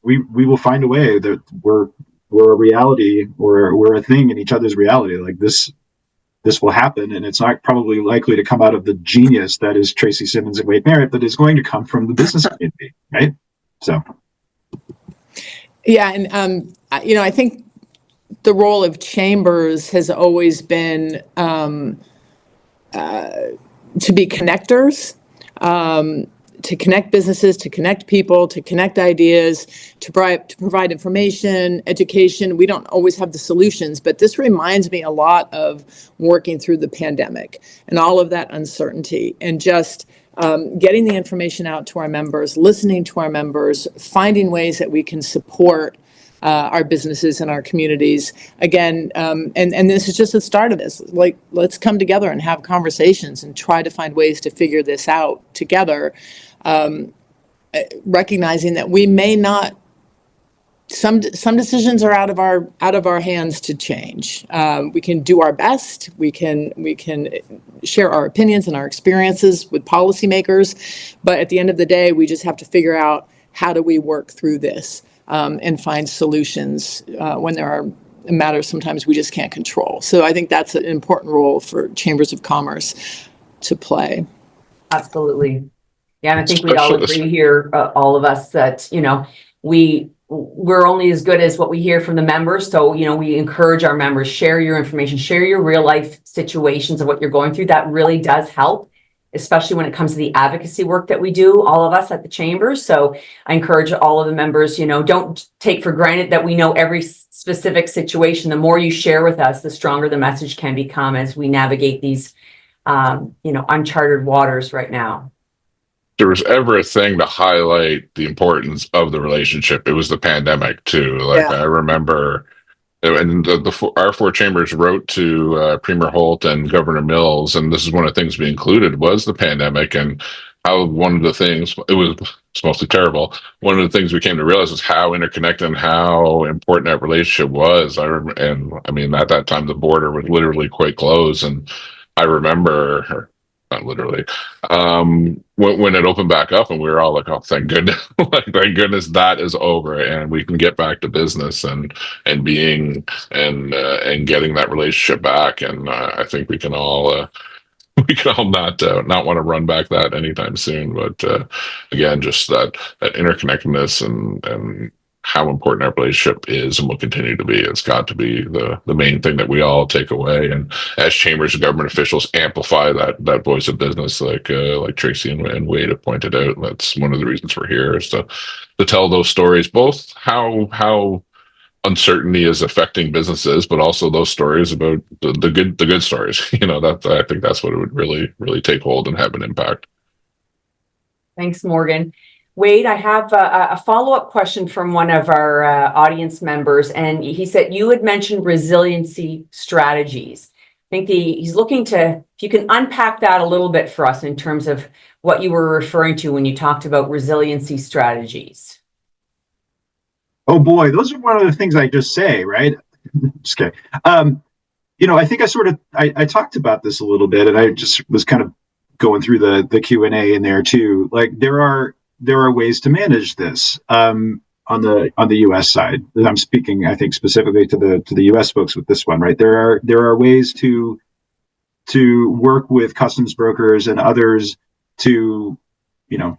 we will find a way. That we're a reality, or we're a thing in each other's reality. Like this will happen, and it's not probably likely to come out of the genius that is Tracy Simmons and Wade Merritt, but it's going to come from the business community, right? So.
Yeah, and I think the role of chambers has always been to be connectors, to connect businesses, to connect people, to connect ideas, to provide information, education. We don't always have the solutions, but this reminds me a lot of working through the pandemic and all of that uncertainty, and just getting the information out to our members, listening to our members, finding ways that we can support our businesses and our communities again. And this is just the start of this. Like, let's come together and have conversations and try to find ways to figure this out together, recognizing that we may not. Some decisions are out of our hands to change. We can do our best. We can share our opinions and our experiences with policymakers, but at the end of the day, we just have to figure out how do we work through this and find solutions when there are matters sometimes we just can't control. So I think that's an important role for chambers of commerce to play.
Absolutely. Yeah, and I think we all agree here, all of us, that we're only as good as what we hear from the members. So, we encourage our members, share your information, share your real life situations of what you're going through. That really does help, especially when it comes to the advocacy work that we do, all of us at the chambers. So I encourage all of the members, don't take for granted that we know every specific situation. The more you share with us, the stronger the message can become as we navigate these, uncharted waters right now.
There was ever a thing to highlight the importance of the relationship, it was the pandemic too. I remember, and our four chambers wrote to Premier Holt and Governor Mills, and this is one of the things we included was the pandemic, and how one of the things, it's mostly terrible. One of the things we came to realize was how interconnected and how important that relationship was. I mean, at that time, the border was literally quite close, and I remember, not literally, when it opened back up, and we were all like, "Oh, thank goodness! Thank goodness that is over, and we can get back to business and being and getting that relationship back." And I think we can all not want to run back that anytime soon. But again, just that interconnectedness and how important our relationship is and will continue to be. It's got to be the main thing that we all take away. And as chambers and government officials amplify that voice of business, like Tracy and Wade have pointed out, that's one of the reasons we're here, is to tell those stories, both how uncertainty is affecting businesses, but also those stories about the good stories. That I think that's what it would really take hold and have an impact.
Thanks, Morgan. Wade, I have a follow-up question from one of our audience members, and he said you had mentioned resiliency strategies. I think he's looking if you can unpack that a little bit for us in terms of what you were referring to when you talked about resiliency strategies.
Oh boy, those are one of the things I just say, right? Just kidding. I think I talked about this a little bit, and I just was kind of going through the Q&A in there too. Like there are ways to manage this on the U.S. side. I'm speaking, I think, specifically to the U.S. folks with this one, right? There are ways to work with customs brokers and others to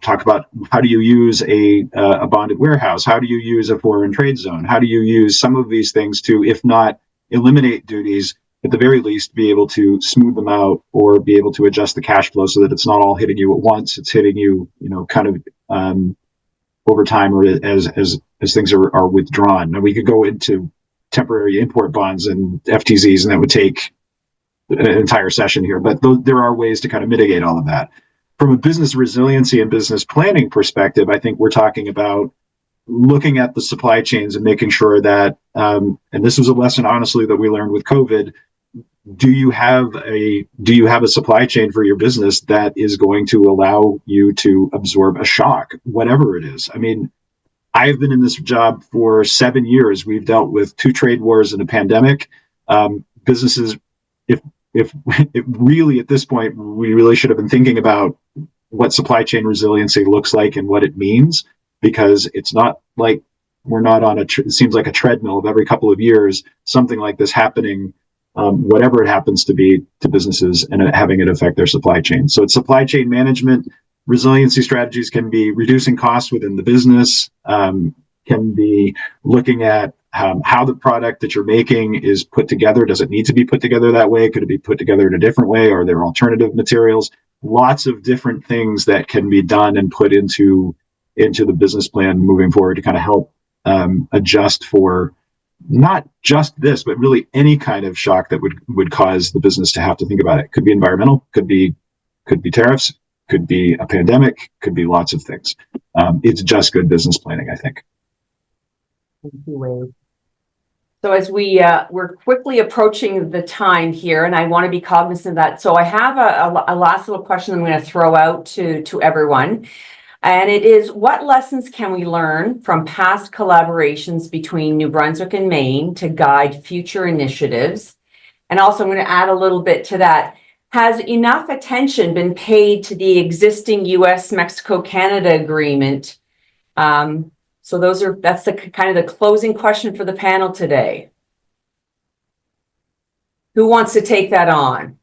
talk about how do you use a bonded warehouse? How do you use a foreign trade zone? How do you use some of these things to, if not eliminate duties, at the very least, be able to smooth them out or be able to adjust the cash flow so that it's not all hitting you at once. It's hitting you, kind of over time or as things are withdrawn. Now we could go into temporary import bonds and FTZs, and that would take an entire session here. But there are ways to kind of mitigate all of that. From a business resiliency and business planning perspective, I think we're talking about looking at the supply chains and making sure that, and this was a lesson, honestly, that we learned with COVID. Do you have a supply chain for your business that is going to allow you to absorb a shock, whatever it is? I mean, I've been in this job for 7 years. We've dealt with 2 trade wars and a pandemic. Businesses, if really at this point, we really should have been thinking about what supply chain resiliency looks like and what it means, because it's not like we're not on it seems like a treadmill of every couple of years, something like this happening, whatever it happens to be, to businesses and having it affect their supply chain. So it's supply chain management. Resiliency strategies can be reducing costs within the business, can be looking at how the product that you're making is put together. Does it need to be put together that way? Could it be put together in a different way? Are there alternative materials? Lots of different things that can be done and put into the business plan moving forward to kind of help adjust for not just this, but really any kind of shock that would cause the business to have to think about it. Could be environmental, could be tariffs, could be a pandemic, could be lots of things. It's just good business planning, I think.
Thank you, Wade. So as we're quickly approaching the time here, and I want to be cognizant of that. So I have a last little question I'm going to throw out to everyone. And it is, what lessons can we learn from past collaborations between New Brunswick and Maine to guide future initiatives? And also I'm going to add a little bit to that. Has enough attention been paid to the existing US-Mexico-Canada agreement? So that's the kind of the closing question for the panel today. Who wants to take that on?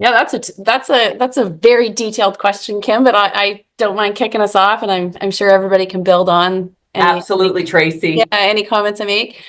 Yeah, that's a very detailed question, Kim, but I don't mind kicking us off, and I'm sure everybody can build on
Absolutely, Tracy.
any comments I make.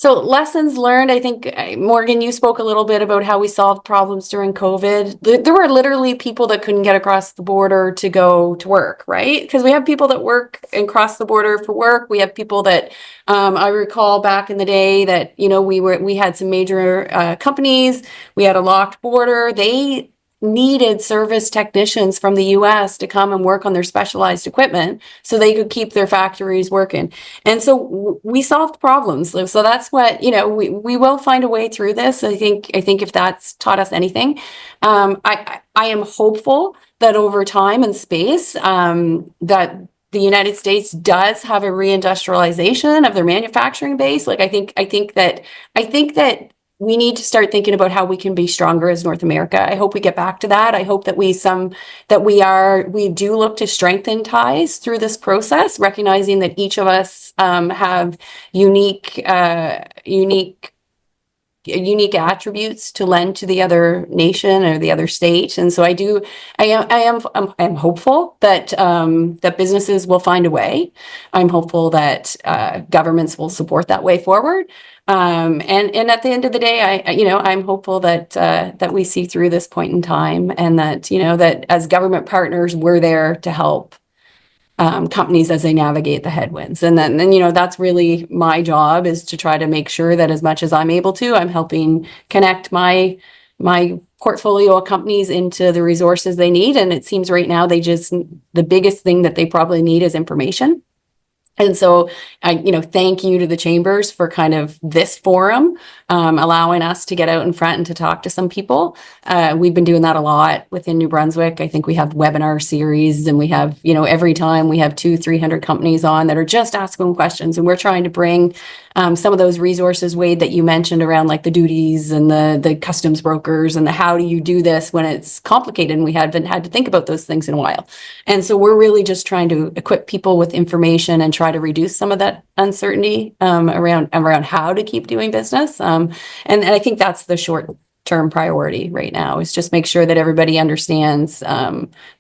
So lessons learned, I think, Morgan, you spoke a little bit about how we solved problems during COVID. There were literally people that couldn't get across the border to go to work, right? Because we have people that work and cross the border for work. We have people that, I recall back in the day that, we had some major companies, we had a locked border. They needed service technicians from the US to come and work on their specialized equipment so they could keep their factories working. And so we solved problems. So that's what, we will find a way through this. I think if that's taught us anything, I am hopeful that over time and space, that the United States does have a reindustrialization of their manufacturing base. Like I think that we need to start thinking about how we can be stronger as North America. I hope we get back to that. I hope that we do look to strengthen ties through this process, recognizing that each of us have unique attributes to lend to the other nation or the other state. And so I am hopeful that that businesses will find a way. I'm hopeful that governments will support that way forward. And at the end of the day, I'm hopeful that that we see through this point in time, and that that as government partners, we're there to help companies as they navigate the headwinds. And then that's really my job, is to try to make sure that as much as I'm able to, I'm helping connect my portfolio of companies into the resources they need. And it seems right now the biggest thing that they probably need is information. And so I, thank you to the chambers for kind of this forum, allowing us to get out in front and to talk to some people. We've been doing that a lot within New Brunswick. I think we have webinar series, and we have, every time we have 200-300 companies on that are just asking questions. And we're trying to bring some of those resources, Wade, that you mentioned around like the duties and the customs brokers and the how do you do this when it's complicated, and we haven't had to think about those things in a while. And so we're really just trying to equip people with information and try to reduce some of that uncertainty around how to keep doing business. And I think that's the short term priority right now, is just make sure that everybody understands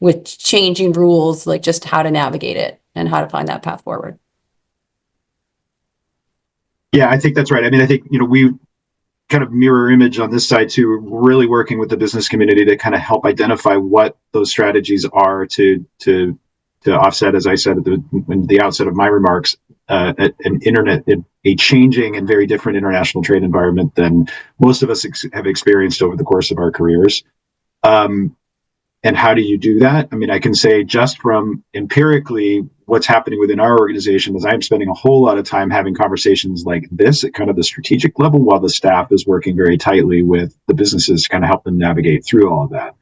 with changing rules, like just how to navigate it and how to find that path forward.
Yeah, I think that's right. I mean, I think, we kind of mirror image on this side too, really working with the business community to kind of help identify what those strategies are to offset, as I said at the outset of my remarks, a changing and very different international trade environment than most of us have experienced over the course of our careers. And how do you do that? I mean, I can say just from empirically what's happening within our organization is I'm spending a whole lot of time having conversations like this at kind of the strategic level, while the staff is working very tightly with the businesses to kind of help them navigate through all of that.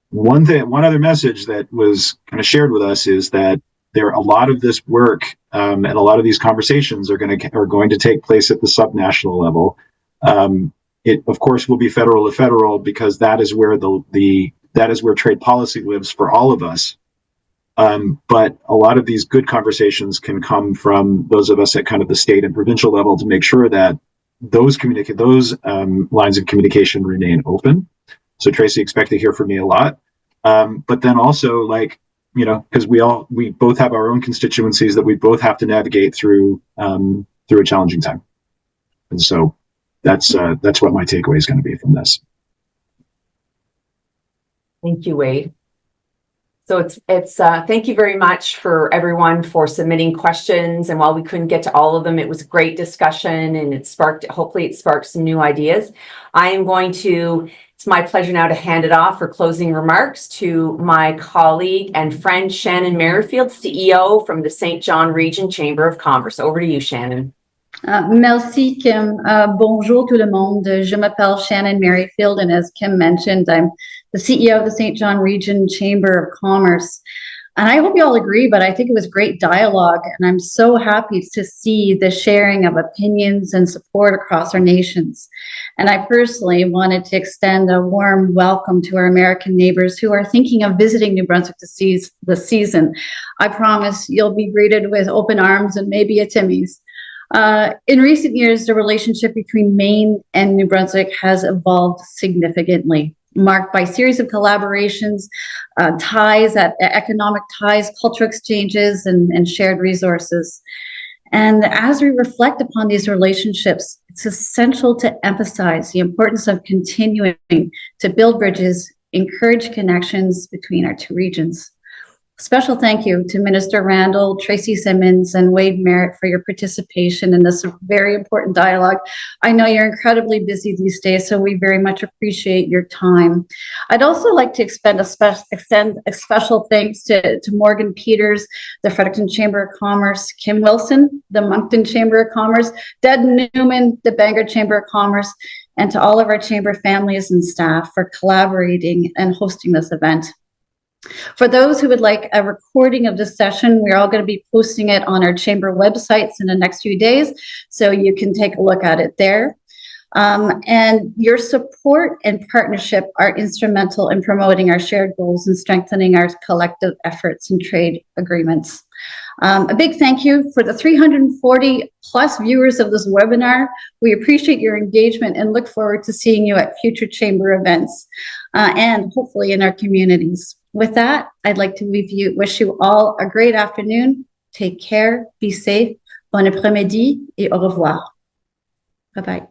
One other message that was kind of shared with us is that a lot of this work and a lot of these conversations are going to take place at the subnational level. It of course will be federal to federal, because that is where that is where trade policy lives for all of us. But a lot of these good conversations can come from those of us at kind of the state and provincial level to make sure that those lines of communication remain open. So Tracy, expect to hear from me a lot. But then also, because we both have our own constituencies that we both have to navigate through a challenging time. And so that's what my takeaway is going to be from this.
Thank you, Wade. So it's thank you very much for everyone for submitting questions. And while we couldn't get to all of them, it was a great discussion, and hopefully it sparked some new ideas. It's my pleasure now to hand it off for closing remarks to my colleague and friend, Shannon Merrifield, CEO from the St. John Region Chamber of Commerce. Over to you, Shannon.
Merci, Kim. Bonjour tout le monde. Je m'appelle Shannon Merrifield, and as Kim mentioned, I'm the CEO of the St. John Region Chamber of Commerce. And I hope you all agree, but I think it was great dialogue, and I'm so happy to see the sharing of opinions and support across our nations. And I personally wanted to extend a warm welcome to our American neighbors who are thinking of visiting New Brunswick this season. I promise you'll be greeted with open arms and maybe a Timmy's. In recent years, the relationship between Maine and New Brunswick has evolved significantly, marked by a series of collaborations, economic ties, cultural exchanges, and shared resources. And as we reflect upon these relationships, it's essential to emphasize the importance of continuing to build bridges, encourage connections between our two regions. Special thank you to Minister Randall, Tracy Simmons, and Wade Merritt for your participation in this very important dialogue. I know you're incredibly busy these days, so we very much appreciate your time. I'd also like to extend a special thanks to Morgan Peters, the Fredericton Chamber of Commerce, Kim Wilson, the Moncton Chamber of Commerce, Ded Newman, the Bangor Chamber of Commerce, and to all of our chamber families and staff for collaborating and hosting this event. For those who would like a recording of this session, we're all going to be posting it on our chamber websites in the next few days, so you can take a look at it there. And your support and partnership are instrumental in promoting our shared goals and strengthening our collective efforts in trade agreements. A big thank you for the 340 plus viewers of this webinar. We appreciate your engagement and look forward to seeing you at future chamber events and hopefully in our communities. With that, I'd like to wish you all a great afternoon. Take care, be safe, bon après-midi, et au revoir. Bye-bye.